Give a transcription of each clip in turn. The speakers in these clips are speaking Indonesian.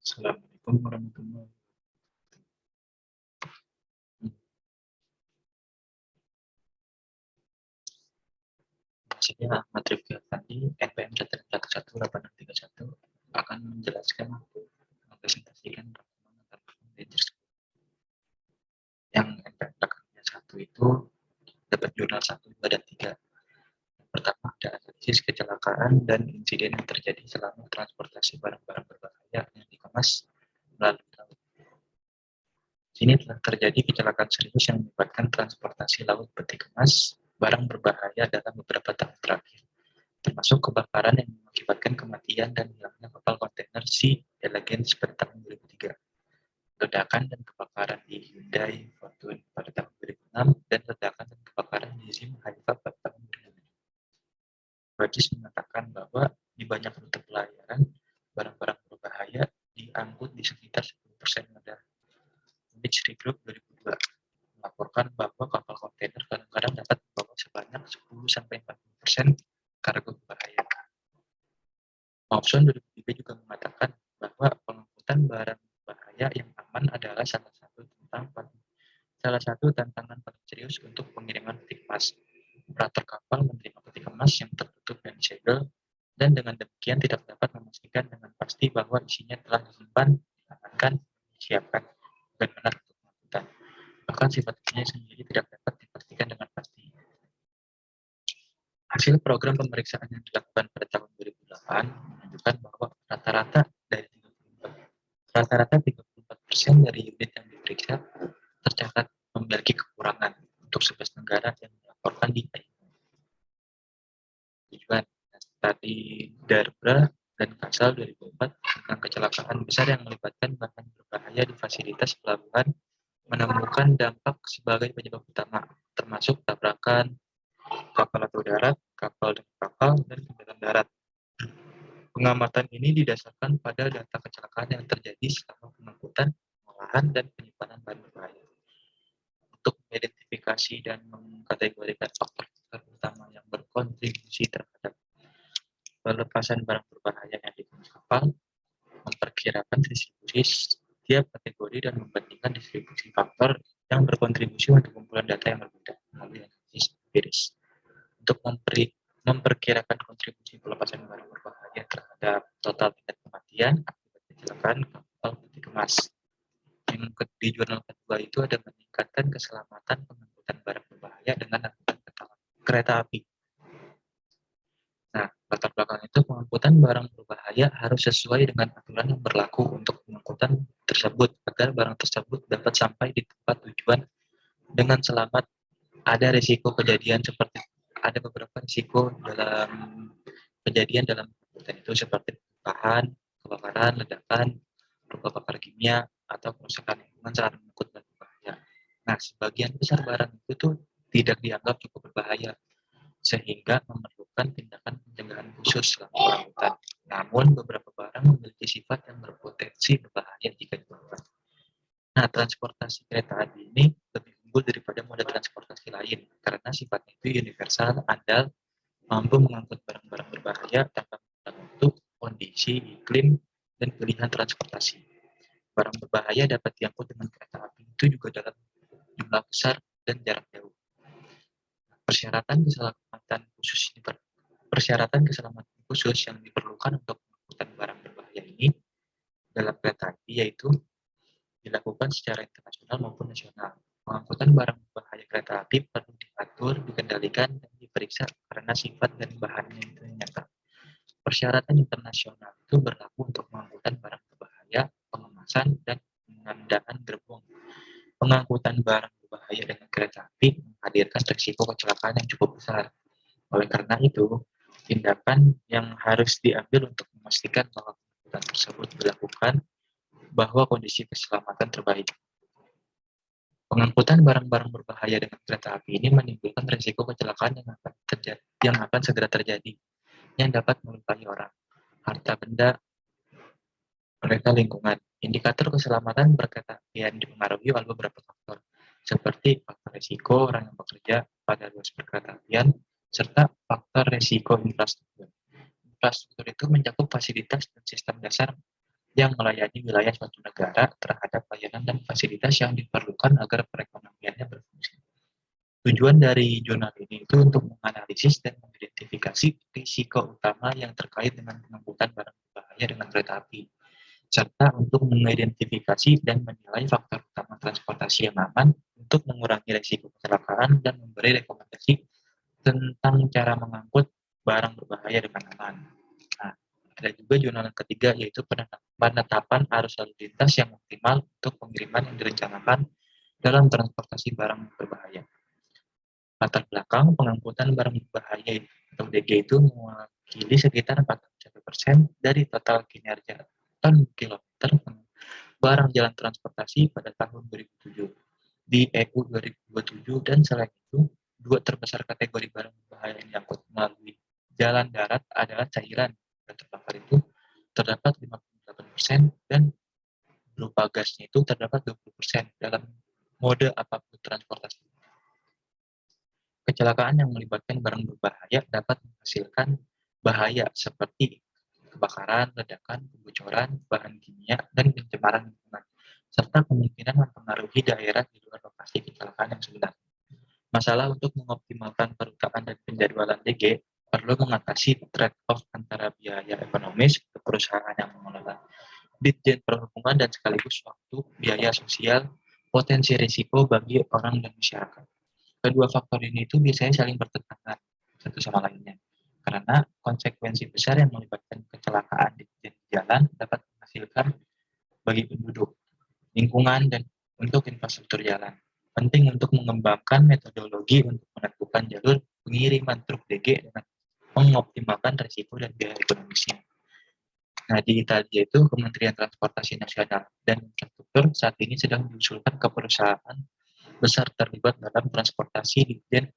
Assalamualaikum warahmatullahi wabarakatuh. Saya Ahmad Rifki Afandi, NPM 1418631 akan menjelaskan mempresentasikan rangkuman antar Avengers yang NPM belakangnya 1 itu dapat jurnal 1, 2, dan 3. Yang pertama ada analisis kecelakaan dan insiden yang terjadi selama transportasi barang-barang berbahaya yang dikemas melalui laut. Sini telah terjadi kecelakaan serius yang melibatkan transportasi laut peti kemas barang berbahaya dalam beberapa tahun terakhir, termasuk kebakaran yang mengakibatkan kematian dan hilangnya kapal kontainer Sea Elegance pada tahun 2003, ledakan dan kebakaran di Hyundai Fortune pada tahun 2006, dan ledakan dan kebakaran di Zim Haifa pada tahun 2007. Bajis mengatakan bahwa di banyak rute pelayaran, barang-barang berbahaya diangkut di sekitar 10% modal. Beach Group 2002 melaporkan bahwa kapal kontainer kadang-kadang dapat membawa sebanyak 10-40% kargo berbahaya. Mawson 2003 juga mengatakan bahwa pengangkutan barang berbahaya yang aman adalah salah satu tantangan paling serius untuk pengiriman peti kemas. Operator kapal menerima peti kemas yang tertutup dan disegel, dan dengan demikian tidak dapat memastikan dengan pasti bahwa isinya telah disimpan, diamankan, disiapkan, dan benar untuk pengangkutan. Bahkan sifat isinya sendiri tidak dapat dipastikan dengan pasti. Hasil program pemeriksaan yang dilakukan pada tahun 2008 menunjukkan bahwa rata-rata 34% dari unit yang diperiksa tercatat memiliki kekurangan untuk 11 negara yang dilaporkan di IMO. Tujuan tadi Darbra dan Kasal 2004 tentang kecelakaan besar yang melibatkan bahan berbahaya di fasilitas pelabuhan menemukan dampak sebagai penyebab utama, termasuk tabrakan kapal atau darat, kapal dan kapal, dan kendaraan darat. Pengamatan ini didasarkan pada data kecelakaan yang terjadi selama pengangkutan, pengolahan, dan penyimpanan bahan berbahaya. Untuk mengidentifikasi dan mengkategorikan faktor-faktor utama yang berkontribusi terhadap pelepasan barang berbahaya yang dikemas kapal, memperkirakan distribusi setiap kategori dan membandingkan distribusi faktor yang berkontribusi untuk kumpulan data yang berbeda melalui analisis empiris. Untuk memperkirakan kontribusi pelepasan barang berbahaya terhadap total tingkat kematian akibat kecelakaan kapal peti kemas. Yang di jurnal kedua itu ada meningkatkan keselamatan pengangkutan barang berbahaya dengan angkutan kereta api. Nah, latar belakang itu pengangkutan barang berbahaya harus sesuai dengan aturan yang berlaku untuk pengangkutan tersebut agar barang tersebut dapat sampai di tempat tujuan dengan selamat. Ada risiko kejadian seperti ada beberapa risiko dalam kejadian dalam pengangkutan itu seperti bahan, kebakaran, ledakan, luka bakar kimia, atau kerusakan lingkungan saat mengangkut barang berbahaya. Nah, sebagian besar barang itu tuh tidak dianggap cukup berbahaya, sehingga memerlukan tindakan pencegahan khusus selama pengangkutan. Namun, beberapa barang memiliki sifat yang berpotensi berbahaya jika dibawa. Nah, transportasi kereta api ini lebih unggul daripada moda transportasi lain karena sifatnya itu universal, andal, mampu mengangkut barang-barang berbahaya tanpa memandang kondisi, iklim, dan pilihan transportasi. Barang berbahaya dapat diangkut dengan kereta api itu juga dalam jumlah besar dan jarak jauh. Persyaratan keselamatan khusus yang diperlukan untuk mengangkutan barang berbahaya ini dalam kereta api yaitu dilakukan secara internasional maupun nasional. Pengangkutan barang berbahaya kereta api perlu diatur, dikendalikan, dan diperiksa karena sifat dan bahannya itu nyata. Persyaratan internasional itu berlaku untuk pengangkutan barang berbahaya, pengemasan, dan pengadaan gerbong. Pengangkutan barang berbahaya dengan kereta api menghadirkan risiko kecelakaan yang cukup besar. Oleh karena itu, tindakan yang harus diambil untuk memastikan bahwa pengangkutan tersebut dilakukan bahwa kondisi keselamatan terbaik. Pengangkutan barang-barang berbahaya dengan kereta api ini menimbulkan risiko kecelakaan yang akan segera terjadi, yang dapat melukai orang, harta benda, serta lingkungan. Indikator keselamatan berkereta apian dipengaruhi oleh beberapa faktor, seperti faktor risiko orang yang bekerja pada ruas perkereta apian, serta faktor risiko infrastruktur. Infrastruktur itu mencakup fasilitas dan sistem dasar yang melayani wilayah suatu negara terhadap layanan dan fasilitas yang diperlukan agar perekonomiannya berfungsi. Tujuan dari jurnal ini itu untuk menganalisis dan mengidentifikasi risiko utama yang terkait dengan pengangkutan barang berbahaya dengan kereta api, serta untuk mengidentifikasi dan menilai faktor utama transportasi yang aman untuk mengurangi risiko kecelakaan dan memberi rekomendasi tentang cara mengangkut barang berbahaya dengan aman. Nah, ada juga jurnal yang ketiga, yaitu penetapan arus lalu lintas yang optimal untuk pengiriman yang direncanakan dalam transportasi barang berbahaya. Latar belakang pengangkutan barang berbahaya atau DG itu mewakili sekitar 41% dari total kinerja ton kilometer barang jalan transportasi pada tahun 2007 di EU 2027, dan selain itu, dua terbesar kategori barang berbahaya yang diangkut melalui jalan darat adalah cairan dan terbakar itu terdapat 58% dan berupa gasnya itu terdapat 20% dalam mode apapun transportasi. Kecelakaan yang melibatkan barang berbahaya dapat menghasilkan bahaya seperti kebakaran, ledakan, kebocoran, bahan kimia, dan pencemaran lingkungan, serta kemungkinan mempengaruhi daerah di luar lokasi kecelakaan yang sebenarnya. Masalah untuk mengoptimalkan perutaan dan penjadwalan DG perlu mengatasi trade-off antara biaya ekonomis ke perusahaan yang mengelola Ditjen Perhubungan dan sekaligus waktu, biaya sosial, potensi risiko bagi orang dan masyarakat. Kedua faktor ini itu biasanya saling bertentangan satu sama lainnya, karena konsekuensi besar yang melibatkan kecelakaan di jalan dapat menghasilkan bagi penduduk, lingkungan, dan untuk infrastruktur jalan. Penting untuk mengembangkan metodologi untuk menentukan jalur pengiriman truk DG dengan mengoptimalkan risiko dan biaya ekonomisnya. Nah, di Italia itu Kementerian Transportasi Nasional dan Infrastruktur saat ini sedang diusulkan ke perusahaan besar terlibat dalam transportasi Ditjen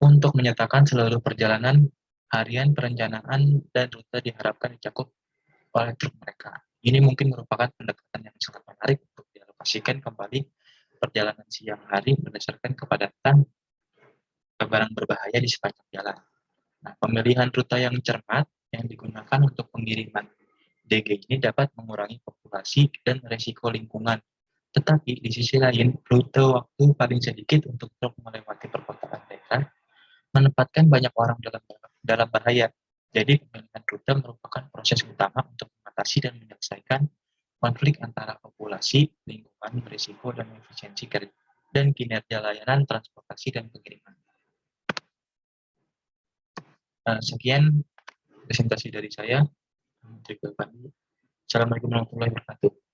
untuk menyatakan seluruh perjalanan harian, perencanaan, dan rute diharapkan dicakup oleh truk mereka. Ini mungkin merupakan pendekatan yang sangat menarik untuk dialokasikan kembali perjalanan siang hari berdasarkan kepadatan barang berbahaya di sepanjang jalan. Nah, pemilihan rute yang cermat yang digunakan untuk pengiriman DG ini dapat mengurangi populasi dan risiko lingkungan. Tetapi di sisi lain, rute waktu paling sedikit untuk truk melewati perkotaan daerah menempatkan banyak orang dalam bahaya. Jadi pemilihan rute merupakan proses utama untuk mengatasi dan menyelesaikan konflik antara populasi, lingkungan, risiko, dan efisiensi dan kinerja layanan transportasi dan pengiriman. Sekian presentasi dari saya. Assalamualaikum warahmatullahi wabarakatuh.